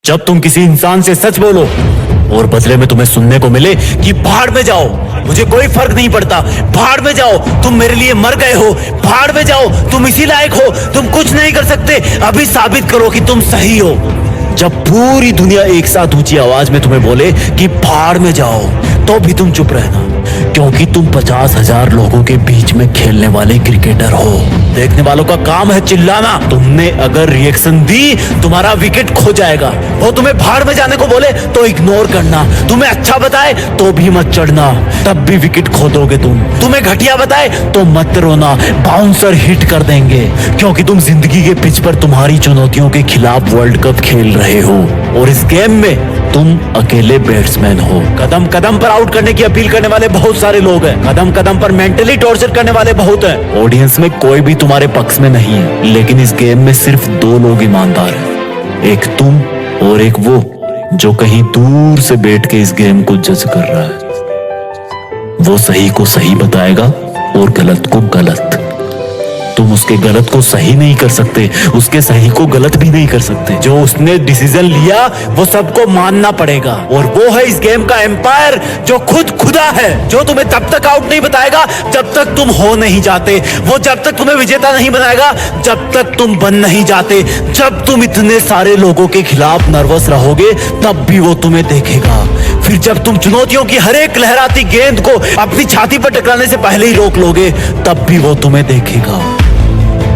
जब तुम किसी इंसान से सच बोलो और बदले में तुम्हें सुनने को मिले कि भाड़ में जाओ, मुझे कोई फर्क नहीं पड़ता, भाड़ में जाओ, तुम मेरे लिए मर गए हो, भाड़ में जाओ, तुम इसी लायक हो, तुम कुछ नहीं कर सकते, अभी साबित करो कि तुम सही हो। जब पूरी दुनिया एक साथ ऊंची आवाज में तुम्हें बोले कि भाड़ में जाओ, तो भी तुम चुप रहना, क्योंकि तुम 50,000 लोगों के बीच में खेलने वाले क्रिकेटर हो। देखने वालों का काम है चिल्लाना। तुमने अगर रिएक्शन दी, तुम्हारा विकेट खो जाएगा। वो तुम्हें भाड़ में जाने को बोले तो इग्नोर करना, तुम्हें अच्छा बताए तो भी मत चढ़ना, तब भी विकेट खो दोगे तुम। तुम्हें घटिया बताए तो मत रोना, बाउंसर हिट कर देंगे, क्योंकि तुम जिंदगी के पिच पर तुम्हारी चुनौतियों के खिलाफ वर्ल्ड कप खेल रहे हो और इस गेम में तुम अकेले बैट्समैन हो। कदम कदम पर आउट करने की अपील करने वाले बहुत सारे लोग हैं, कदम कदम पर मेंटली टॉर्चर करने वाले बहुत हैं। ऑडियंस में कोई भी तुम्हारे पक्ष में नहीं है, लेकिन इस गेम में सिर्फ 2 लोग ईमानदार हैं, एक तुम और एक वो जो कहीं दूर से बैठ के इस गेम को जज कर रहा है। वो सही को सही बताएगा और गलत को गलत। तुम उसके गलत को सही नहीं कर सकते, उसके सही को गलत भी नहीं कर सकते। जो उसने डिसीजन लिया वो सबको मानना पड़ेगा, और वो है इस गेम का एम्पायर जो खुद खुदा है, जो तुम्हें तब तक आउट नहीं बताएगा जब तक तुम हो नहीं जाते, वो जब तक तुम्हें विजेता नहीं बनाएगा जब तक तुम बन नहीं जाते। जब तुम इतने सारे लोगों के खिलाफ नर्वस रहोगे तब भी वो तुम्हें देखेगा। फिर जब तुम चुनौतियों की हर एक लहराती गेंद को अपनी छाती पर टकराने से पहले ही रोक लोगे तब भी वो तुम्हें देखेगा।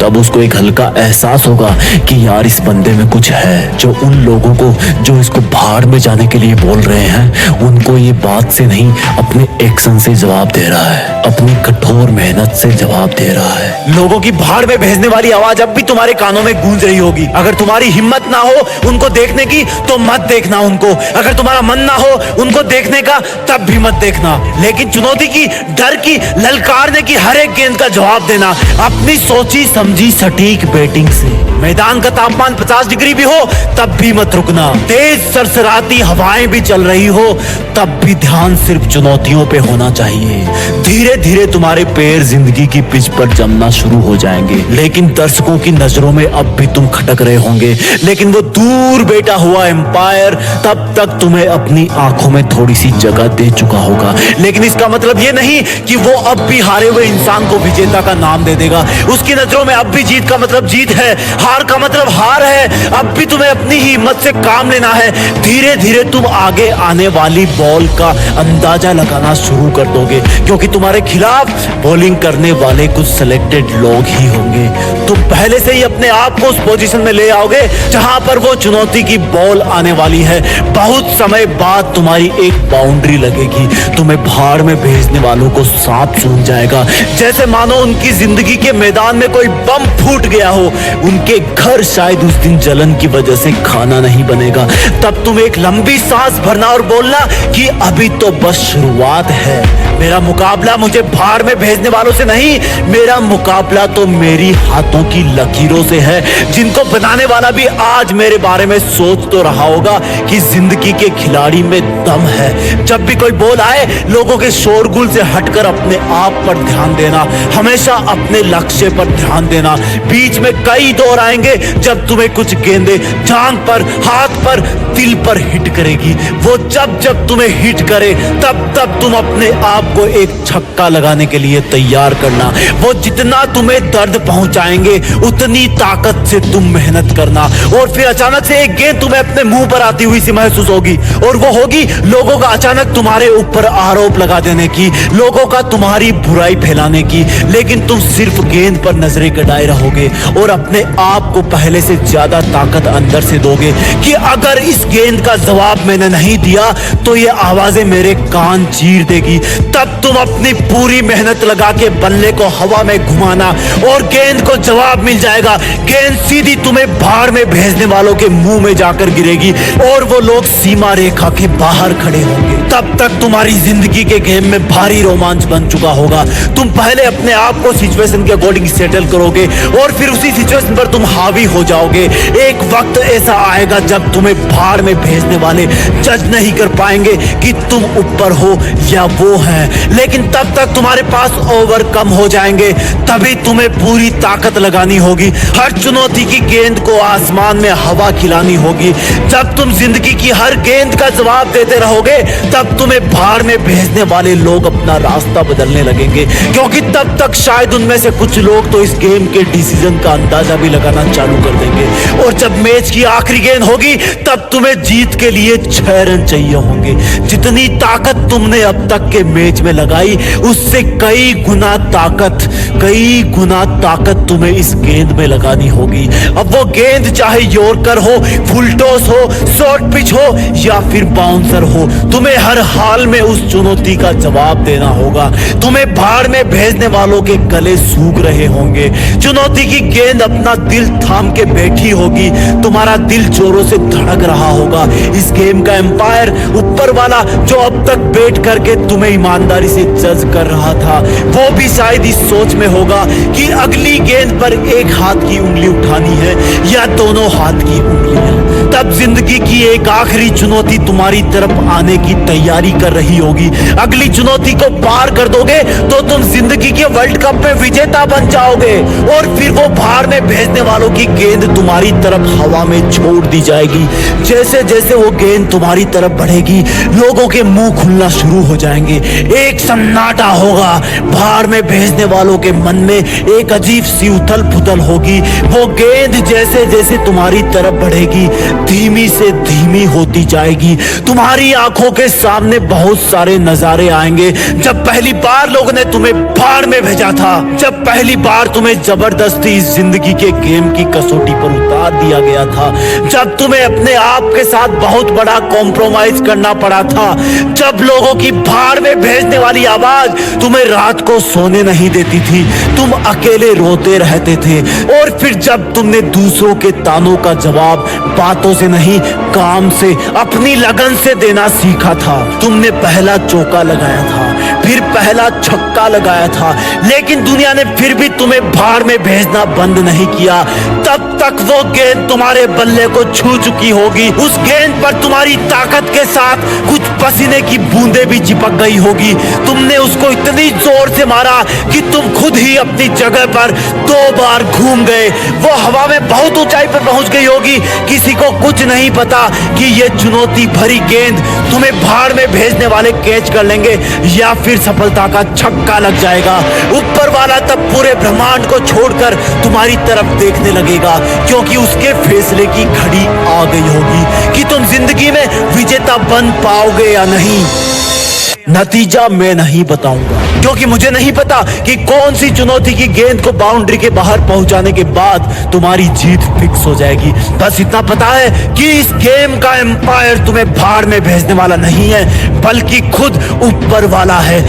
तब उसको एक हल्का एहसास होगा कि यार इस बंदे में कुछ है, जो उन लोगों को जो इसको भाड़ में जाने के लिए बोल रहे हैं उनको ये बात से नहीं अपने एक्शन से जवाब दे रहा है, अपनी कठोर मेहनत से जवाब दे रहा है। लोगों की भाड़ में भेजने वाली आवाज अब भी तुम्हारे कानों में गूंज रही होगी। अगर तुम्हारी हिम्मत ना हो उनको देखने की तो मत देखना उनको, अगर तुम्हारा मन ना हो उनको देखने का तब भी मत देखना, लेकिन चुनौती की, डर की, ललकारने की हर एक गेंद का जवाब देना अपनी सोची समझी सटीक बैटिंग से। मैदान का तापमान 50 डिग्री भी हो तब भी मत रुकना, तेज सरसराती हवाएं भी चल रही हो तब भी ध्यान सिर्फ चुनौतियों पे होना चाहिए। धीरे धीरे तुम्हारे पैर जिंदगी की पिच पर जमना शुरू हो जाएंगे, लेकिन दर्शकों की नजरों में अब भी तुम खटक रहे होंगे, लेकिन वो दूर बैठा हुआ एम्पायर तब तक तुम्हें अपनी आंखों में थोड़ी सी जगह दे चुका होगा। लेकिन इसका मतलब ये नहीं कि वो अब भी हारे हुए इंसान को विजेता का नाम दे देगा। उसकी नजरों में अब भी जीत का मतलब जीत है, हार का मतलब हार है। अब भी तुम्हें अपनी ही हिम्मत से काम लेना है। धीरे धीरे तुम आगे आने वाली बॉल का अंदाजा लगाना शुरू कर दोगे, क्योंकि तुम्हारे खिलाफ बॉलिंग करने वाले कुछ सिलेक्टेड लोग ही होंगे। तुम पहले से ही अपने आप को उस पोजीशन में ले आओगे जहां पर वो चुनौती की बॉल आने वाली है। बहुत समय बाद तुम्हारी एक बाउंड्री लगेगी, तुम्हें भाड़ में भेजने वालों को सांप सूंघ जाएगा, जैसे मानो उनकी जिंदगी के मैदान में कोई बम फूट गया हो। उनके घर शायद उस दिन जलन की वजह से खाना नहीं बनेगा। तब तुम एक लंबी सांस भरना और बोलना कि अभी तो बस शुरुआत है। मेरा मुकाबला मुझे भाड़ में भेजने वालों से नहीं, मेरा मुकाबला तो मेरी हाथों की लकीरों से है, जिनको बनाने वाला भी आज मेरे बारे में सोच तो रहा होगा कि जिंदगी के खिलाड़ी में दम है। जब भी कोई बॉल आए, लोगों के शोरगुल से हटकर अपने आप पर ध्यान देना, हमेशा अपने लक्ष्य पर ध्यान देना। बीच में कई दौर आएंगे जब तुम्हें कुछ गेंदें जांघ पर, हाथ पर, दिल पर हिट करेगी। वो जब जब तुम्हें हिट करे तब तब तुम अपने आप को एक छक्का लगाने के लिए तैयार करना। वो जितना तुम्हें दर्द पहुंचाएंगे उतनी ताकत से तुम मेहनत करना, और फिर अचानक से एक गेंद तुम्हें अपने मुंह पर आती हुई सी महसूस होगी, और वो होगी लोगों का अचानक तुम्हारे ऊपर आरोप लगा देने की, लोगों का तुम्हारी बुराई फैलाने की। लेकिन तुम सिर्फ गेंद पर नजरें गड़ाए रहोगे और अपने आप को पहले से ज्यादा ताकत अंदर से दोगे कि अगर इस गेंद का जवाब मैंने नहीं दिया तो ये आवाजें मेरे कान चीर देगी। तब तुम अपनी पूरी मेहनत लगा के बल्ले को हवा में घुमाना और गेंद को जवाब मिल जाएगा। गेंद सीधी तुम्हें भाड़ में भेजने वालों के मुंह में जाकर गिरेगी और वो लोग सीमा रेखा के बाहर खड़े होंगे। तब तक तुम्हारी जिंदगी के गेम में भारी रोमांच बन चुका होगा। तुम पहले अपने आप को सिचुएशन के अकॉर्डिंग सेटल करोगे और फिर उसी सिचुएशन पर तुम हावी हो जाओगे। एक वक्त ऐसा आएगा जब तुम्हें भाड़ में भेजने वाले जज नहीं कर पाएंगे कि तुम ऊपर हो या वो है। है, लेकिन तब तक तुम्हारे पास ओवर कम हो जाएंगे। तभी तुम्हें पूरी ताकत लगानी होगी। हर चुनौती की गेंद को आसमान में हवा खिलानी होगी। जब तुम जिंदगी की हर गेंद का जवाब देते रहोगे, तब तुम्हें भाड़ में भेजने वाले लोग अपना रास्ता बदलने लगेंगे, क्योंकि तब तक शायद उनमें से कुछ लोग तो इस गेम के डिसीजन का अंदाजा भी लगाना चालू कर देंगे। और जब मैच की आखिरी गेंद होगी, तब तुम्हें जीत के लिए 6 रन चाहिए होंगे। जितनी ताकत तुमने अब तक के मैच में लगाई, उससे कई गुना ताकत तुम्हें इस गेंद में लगानी होगी। अब वो गेंद चाहे यॉर्कर हो, फुल टॉस हो, शॉर्ट पिच हो या फिर बाउंसर हो, तुम्हें हर हाल में उस चुनौती का जवाब देना होगा। तुम्हें भाड़ में भेजने वालों के गले सूख रहे होंगे। चुनौती की गेंद अपना दिल थाम के बैठी होगी। तुम्हारा दिल जोरों से धड़क रहा होगा। इस गेम का एम्पायर, ऊपर वाला, जो अब तक बैठ करके तुम्हें ईमानदारी से जज कर रहा था, वो भी शायद इस सोच में होगा कि अगली गेंद पर एक हाथ की उंगली उठानी है या दोनों हाथ की उंगलियां। तब जिंदगी की एक आखिरी चुनौती तुम्हारी तरफ आने की तैयारी कर रही होगी। अगली चुनौती को पार कर दोगे तो तुम जिंदगी के वर्ल्ड कप में विजेता बन जाओगे। और फिर वो भाड़ में भेजने वालों की गेंद तुम्हारी तरफ हवा में छोड़ दी जाएगी। जैसे जैसे वो गेंद तुम्हारी तरफ बढ़ेगी, लोगों के मुंह खुलना शुरू हो जाएंगे। एक सन्नाटा होगा। भाड़ में भेजने वालों के मन में एक अजीब सी उथल पुथल होगी। वो गेंद जैसे जैसे तुम्हारी तरफ बढ़ेगी, धीमी से धीमी होती जाएगी। तुम्हारी आंखों के सामने बहुत सारे नजारे आएंगे। जब पहली बार लोगों ने तुम्हें भाड़ में भेजा था, जब पहली बार तुम्हें जबरदस्ती इस जिंदगी के गेम की कसौटी पर उतार दिया गया था, जब तुम्हें अपने आप के साथ बहुत बड़ा कॉम्प्रोमाइज करना पड़ा था, जब लोगों की भाड़ में भेजने वाली आवाज तुम्हें रात को सोने नहीं देती थी, तुम अकेले रोते रहते थे। और फिर जब तुमने दूसरों के तानों का जवाब बातों से नहीं, काम से, अपनी लगन से देना सीखा था। तुमने पहला चौका लगाया था, फिर पहला छक्का लगाया था, लेकिन दुनिया ने फिर भी तुम्हें भाड़ में भेजना बंद नहीं किया। तब तक वो गेंद तुम्हारे बल्ले को छू चुकी होगी। उस गेंद पर तुम्हारी ताकत के साथ कुछ पसीने की बूंदें भी चिपक गई होगी। तुमने उसको इतनी जोर से मारा कि तुम खुद ही अपनी जगह पर 2 बार घूम गए। वो हवा में बहुत ऊंचाई पर पहुंच गई होगी। किसी को कुछ नहीं पता कि ये चुनौती भरी गेंद तुम्हें भाड़ में भेजने वाले कैच कर लेंगे या फिर सफलता का छक्का लग जाएगा। ऊपर वाला तब पूरे ब्रह्मांड को छोड़कर तुम्हारी तरफ देखने लगेगा, क्योंकि उसके फैसले की घड़ी आ गई होगी कि तुम जिंदगी में विजेता बन पाओगे या नहीं। नतीजा मैं नहीं बताऊंगा, क्योंकि मुझे नहीं पता कि कौन सी चुनौती की गेंद को बाउंड्री के बाहर पहुंचाने के बाद तुम्हारी जीत फिक्स हो जाएगी। बस इतना पता है कि इस गेम का एम्पायर तुम्हें भाड़ में भेजने वाला नहीं है, बल्कि खुद ऊपर वाला है।